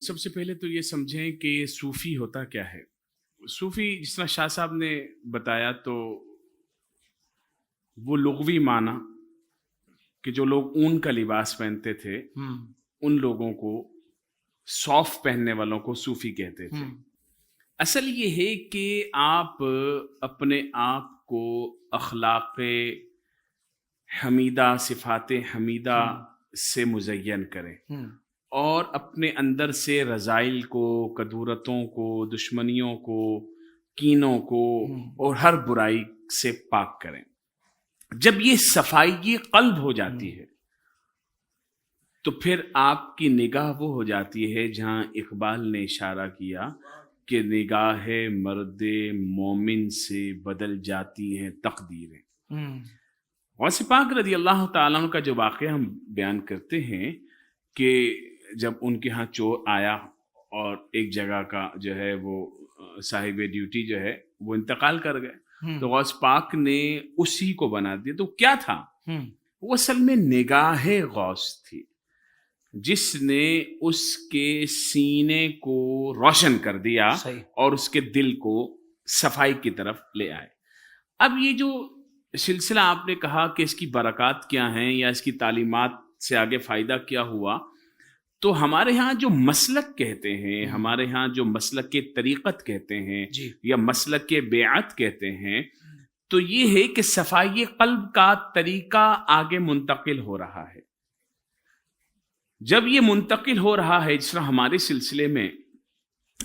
سب سے پہلے تو یہ سمجھیں کہ صوفی ہوتا کیا ہے۔ صوفی جس طرح شاہ صاحب نے بتایا تو وہ لغوی معنی کہ جو لوگ اون کا لباس پہنتے تھے ان لوگوں کو، صوف پہننے والوں کو صوفی کہتے تھے۔ اصل یہ ہے کہ آپ اپنے آپ کو اخلاق حمیدہ، صفات حمیدہ سے مزین کریں اور اپنے اندر سے رذائل کو، کدورتوں کو، دشمنیوں کو، کینوں کو اور ہر برائی سے پاک کریں۔ جب یہ صفائی قلب ہو جاتی ہے تو پھر آپ کی نگاہ وہ ہو جاتی ہے جہاں اقبال نے اشارہ کیا کہ نگاہ مرد مومن سے بدل جاتی ہیں تقدیریں۔ غوث پاک رضی اللہ تعالیٰ عنہ کا جو واقعہ ہم بیان کرتے ہیں کہ جب ان کے ہاں چور آیا اور ایک جگہ کا جو ہے وہ صاحب ڈیوٹی جو ہے وہ انتقال کر گئے تو غوث پاک نے اسی کو بنا دیا۔ تو کیا تھا وہ؟ اصل میں نگاہ غوث تھی جس نے اس کے سینے کو روشن کر دیا اور اس کے دل کو صفائی کی طرف لے آئے۔ اب یہ جو سلسلہ آپ نے کہا کہ اس کی برکات کیا ہیں یا اس کی تعلیمات سے آگے فائدہ کیا ہوا، تو ہمارے ہاں جو مسلک کہتے ہیں، ہمارے ہاں جو مسلک کے طریقت کہتے ہیں یا مسلک کے بیعت کہتے ہیں، تو یہ ہے کہ صفائی قلب کا طریقہ آگے منتقل ہو رہا ہے۔ جب یہ منتقل ہو رہا ہے، جس طرح ہمارے سلسلے میں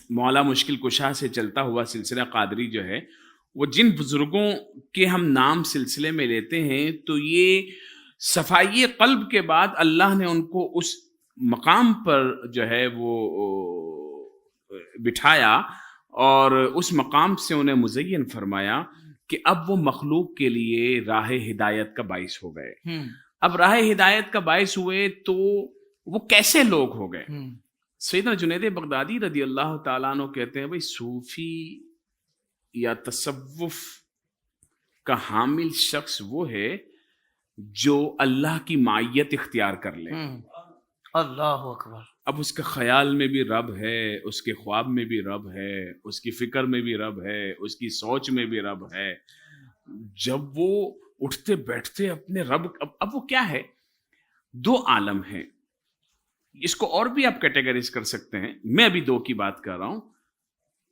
مولا مشکل کشا سے چلتا ہوا سلسلہ قادری جو ہے، وہ جن بزرگوں کے ہم نام سلسلے میں لیتے ہیں تو یہ صفائی قلب کے بعد اللہ نے ان کو اس مقام پر جو ہے وہ بٹھایا اور اس مقام سے انہیں مزین فرمایا کہ اب وہ مخلوق کے لیے راہ ہدایت کا باعث ہو گئے۔ اب راہ ہدایت کا باعث ہوئے تو وہ کیسے لوگ ہو گئے؟ سیدنا جنید بغدادی رضی اللہ تعالیٰ عنہ کہتے ہیں بھئی صوفی یا تصوف کا حامل شخص وہ ہے جو اللہ کی معیت اختیار کر لے۔ اللہ اکبر۔ اب اس کے خیال میں بھی رب ہے، اس کے خواب میں بھی رب ہے، اس کی فکر میں بھی رب ہے، اس کی سوچ میں بھی رب ہے۔ جب وہ اٹھتے بیٹھتے اپنے رب، اب وہ کیا ہے؟ دو عالم ہیں، اس کو اور بھی آپ کیٹیگریز کر سکتے ہیں، میں ابھی دو کی بات کر رہا ہوں۔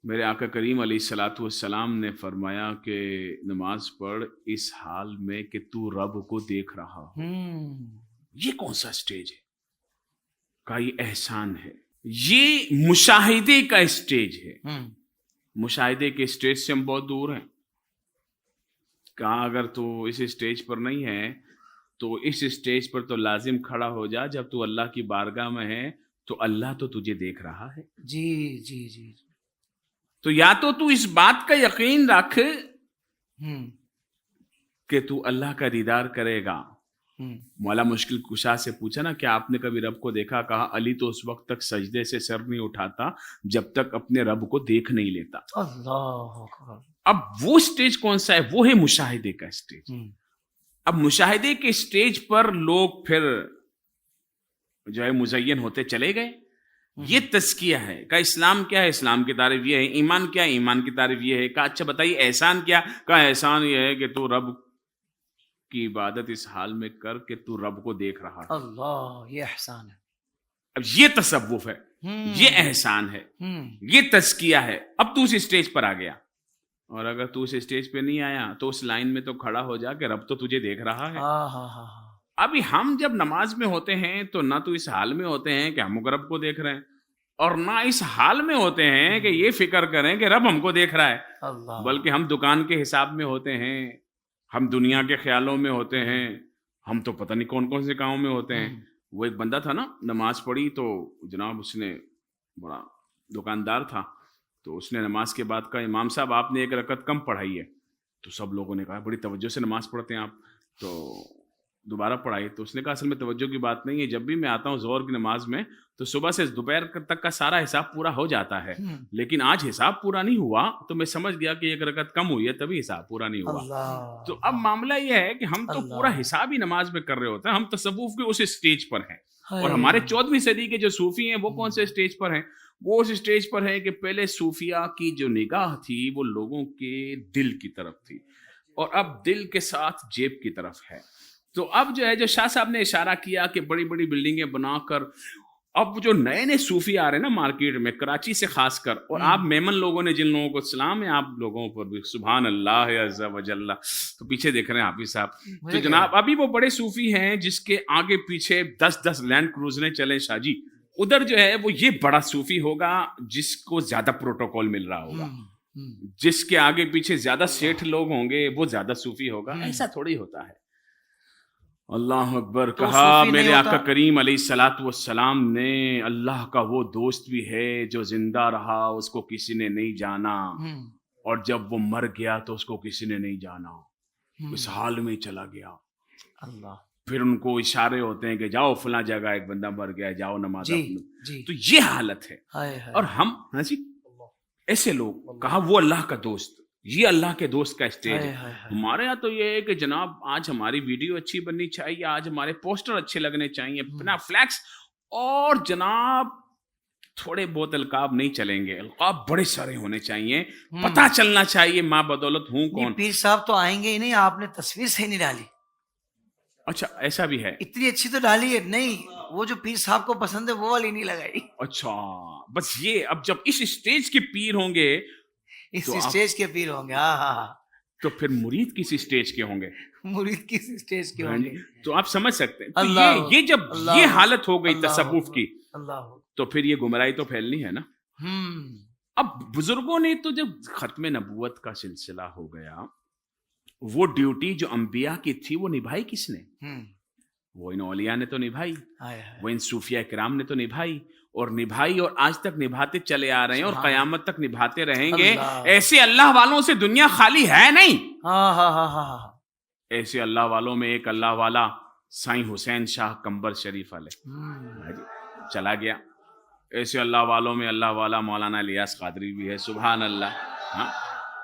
میرے آقا کریم علیہ الصلوۃ والسلام نے فرمایا کہ نماز پڑھ اس حال میں کہ تو رب کو دیکھ رہا ہو۔ یہ کون سا سٹیج ہے؟ کا یہ احسان ہے، یہ مشاہدے کا سٹیج ہے۔ مشاہدے کے سٹیج سے ہم بہت دور ہیں۔ کہا اگر تو اس سٹیج پر نہیں ہے تو اس سٹیج پر تو لازم کھڑا ہو جا، جب تو اللہ کی بارگاہ میں ہے تو اللہ تو تجھے دیکھ رہا ہے۔ جی جی جی۔ تو یا تو اس بات کا یقین رکھ کہ تو اللہ کا دیدار کرے گا۔ مولا مشکل کشا سے پوچھا نا کہ آپ نے کبھی رب کو دیکھا؟ کہا علی تو اس وقت تک سجدے سے سر نہیں اٹھاتا جب تک اپنے رب کو دیکھ نہیں لیتا۔ اللہ اکبر۔ اب وہ سٹیج کون سا ہے؟ وہ ہے مشاہدے کا سٹیج۔ اب مشاہدے کے سٹیج پر لوگ پھر جو ہے مزین ہوتے چلے گئے۔ یہ تزکیہ ہے۔ کہ اسلام کیا ہے؟ اسلام کی تعریف یہ ہے۔ ایمان کیا ہے؟ ایمان کی تعریف یہ ہے۔ کہا اچھا بتائیے احسان کیا؟ کہا احسان یہ ہے کہ تو رب کی عبادت اس حال میں کر کہ تو رب کو دیکھ رہا ہے۔ اللہ، یہ احسان ہے۔ اب یہ تصوف ہے، یہ احسان ہے، یہ تزکیہ ہے۔ اب تو اس سٹیج پر آ گیا، اور اگر تو اس سٹیج پہ نہیں آیا تو اس لائن میں تو کھڑا ہو جا کہ رب تو تجھے دیکھ رہا ہے۔ ابھی ہم جب نماز میں ہوتے ہیں تو نہ تو اس حال میں ہوتے ہیں کہ ہم رب کو دیکھ رہے ہیں، اور نہ اس حال میں ہوتے ہیں کہ یہ فکر کریں کہ رب ہم کو دیکھ رہا ہے، بلکہ ہم دکان کے حساب میں ہوتے ہیں، ہم دنیا کے خیالوں میں ہوتے ہیں، ہم تو پتہ نہیں کون کون سے کاموں میں ہوتے ہیں۔ وہ ایک بندہ تھا نا، نماز پڑھی تو جناب اس نے، بڑا دکاندار تھا، تو اس نے نماز کے بعد کہا امام صاحب آپ نے ایک رکعت کم پڑھائی ہے۔ تو سب لوگوں نے کہا بڑی توجہ سے نماز پڑھتے ہیں آپ، تو دوبارہ پڑھائی. تو اس نے کہا اصل میں توجہ کی بات نہیں ہے, جب بھی میں آتا ہوں ظہر کی نماز میں تو صبح سے دوپہر تک کا سارا حساب پورا ہو جاتا ہے, لیکن آج حساب پورا نہیں ہوا تو میں سمجھ گیا کہ ایک رکعت کم ہوئی ہے تبھی حساب پورا نہیں ہوا. تو اب معاملہ یہ ہے کہ ہم تو پورا حساب ہی نماز میں کر رہے ہوتے ہیں, ہم تصوف کے اس اسٹیج پر ہیں. اور ہمارے 14ویں صدی کے جو صوفی ہیں وہ کون سے اسٹیج پر ہیں؟ وہ اس اسٹیج پر ہیں کہ پہلے صوفیہ کی جو نگاہ تھی وہ لوگوں کے دل کی طرف تھی, اور اب دل کے ساتھ جیب کی طرف ہے. تو اب جو ہے, جو شاہ صاحب نے اشارہ کیا کہ بڑی بڑی بلڈنگیں بنا کر اب جو نئے نئے صوفی آ رہے ہیں نا مارکیٹ میں, کراچی سے خاص کر, اور آپ میمن لوگوں نے جن لوگوں کو سلام ہے آپ لوگوں پر بھی, سبحان اللہ عز و جل. تو پیچھے دیکھ رہے ہیں حافظ صاحب, تو جناب ابھی وہ بڑے صوفی ہیں جس کے آگے پیچھے 10 لینڈ کروزریں چلیں شاہ جی. ادھر جو ہے وہ یہ بڑا صوفی ہوگا جس کو زیادہ پروٹوکول مل رہا ہوگا, جس کے آگے پیچھے زیادہ سیٹھ لوگ ہوں گے وہ زیادہ صوفی ہوگا. ایسا تھوڑی ہوتا ہے. اللہ اکبر. کہا میرے آقا کریم علیہ الصلوۃ والسلام نے, اللہ کا وہ دوست بھی ہے جو زندہ رہا اس کو کسی نے نہیں جانا, اور جب وہ مر گیا تو اس کو کسی نے نہیں جانا, اس حال میں چلا گیا. اللہ. پھر ان کو اشارے ہوتے ہیں کہ جاؤ فلاں جگہ ایک بندہ مر گیا, جاؤ نماز پڑھو. تو یہ حالت ہے. اور ہم ایسے لوگ, کہا وہ اللہ کا دوست, یہ اللہ کے دوست کا اسٹیج ہے. ہمارے یہاں تو یہ ہے کہ جناب آج ہماری ویڈیو اچھی بننی چاہیے, آج ہمارے پوسٹر اچھے لگنے چاہیے, بنا فلیکس, اور جناب تھوڑے بہت القاب نہیں چلیں گے, القاب بڑے سارے ہونے چاہیے, پتہ چلنا چاہیے ماں بدولت ہوں کون. پیر صاحب تو آئیں گے ہی نہیں, آپ نے تصویر صحیح نہیں ڈالی. اچھا ایسا بھی ہے, اتنی اچھی تو ڈالی ہے نہیں, وہ جو پیر صاحب کو پسند ہے وہ والی نہیں لگائی. اچھا بس یہ, اب جب اس اسٹیج کے پیر ہوں گے, اس اسٹیج کے پیر ہوں گے, ہاں, تو پھر مرید کس اسٹیج کے ہوں گے؟ مرید کس اسٹیج کے ہوں گے؟ تو آپ سمجھ سکتے ہیں. تو یہ جب یہ حالت ہو گئی تصوف کی, تو پھر یہ گمراہی تو پھیلنی ہے نا. اب بزرگوں نے تو جب ختم نبوت کا سلسلہ ہو گیا, وہ ڈیوٹی جو انبیاء کی تھی وہ نبھائی کس نے؟ وہ ان اولیاء نے تو نبھائی, وہ ان صوفیاء کرام نے تو نبھائی, اور نبھائی, اور آج تک نبھاتے چلے آ رہے ہیں, اور قیامت تک نبھاتے رہیں گے. ایسے اللہ والوں سے دنیا خالی ہے نہیں. ایسے اللہ والوں میں ایک اللہ والا سائیں حسین شاہ کمبر شریف علیہ چلا گیا. ایسے اللہ والوں میں اللہ والا مولانا الیاس قادری بھی ہے, سبحان اللہ.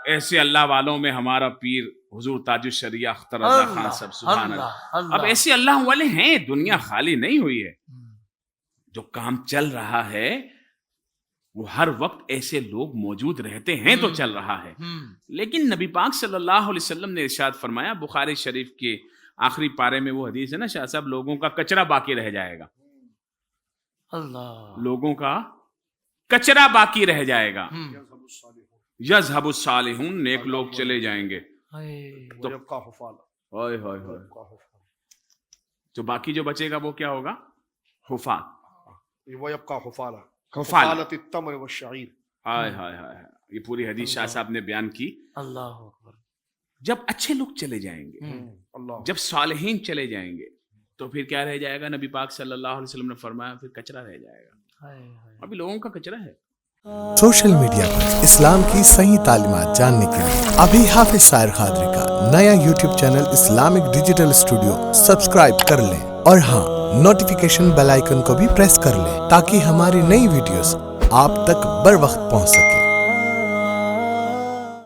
ایسے اللہ والوں میں ہمارا پیر حضور تاج الشریعہ اختر رضا خان صاحب, سبحان اللہ. اب ایسے اللہ والے ہیں, دنیا خالی نہیں ہوئی ہے. جو کام چل رہا ہے وہ ہر وقت ایسے لوگ موجود رہتے ہیں تو چل رہا ہے. لیکن نبی پاک صلی اللہ علیہ وسلم نے ارشاد فرمایا, بخاری شریف کے آخری پارے میں وہ حدیث ہے نا شاہ صاحب, لوگوں کا کچرا باقی رہ جائے گا. اللہ, لوگوں کا کچرا باقی رہ جائے گا. یذهب الصالحون, نیک لوگ چلے جائیں گے, تو باقی جو بچے گا وہ کیا ہوگا؟ حفاظ. حفالت التمر والشعیر. ہائے ہائے ہائے, یہ پوری حدیث شاہ صاحب نے بیان کی. اللہ اکبر. جب اچھے لوگ چلے جائیں گے, جب صالحین چلے جائیں گے, تو پھر کیا رہ جائے گا؟ نبی پاک صلی اللہ علیہ وسلم نے فرمایا پھر کچرا رہ جائے گا. ابھی لوگوں کا کچرا ہے. سوشل میڈیا پر اسلام کی صحیح تعلیمات جاننے کے لیے ابھی حافظ سائر قادری کا نیا YouTube channel Islamic digital studio subscribe کر لیں, اور ہاں نوٹیفیکیشن بیل آئیکن کو بھی پریس کر لیں تاکہ ہماری نئی ویڈیوز آپ تک بر وقت پہنچ سکیں.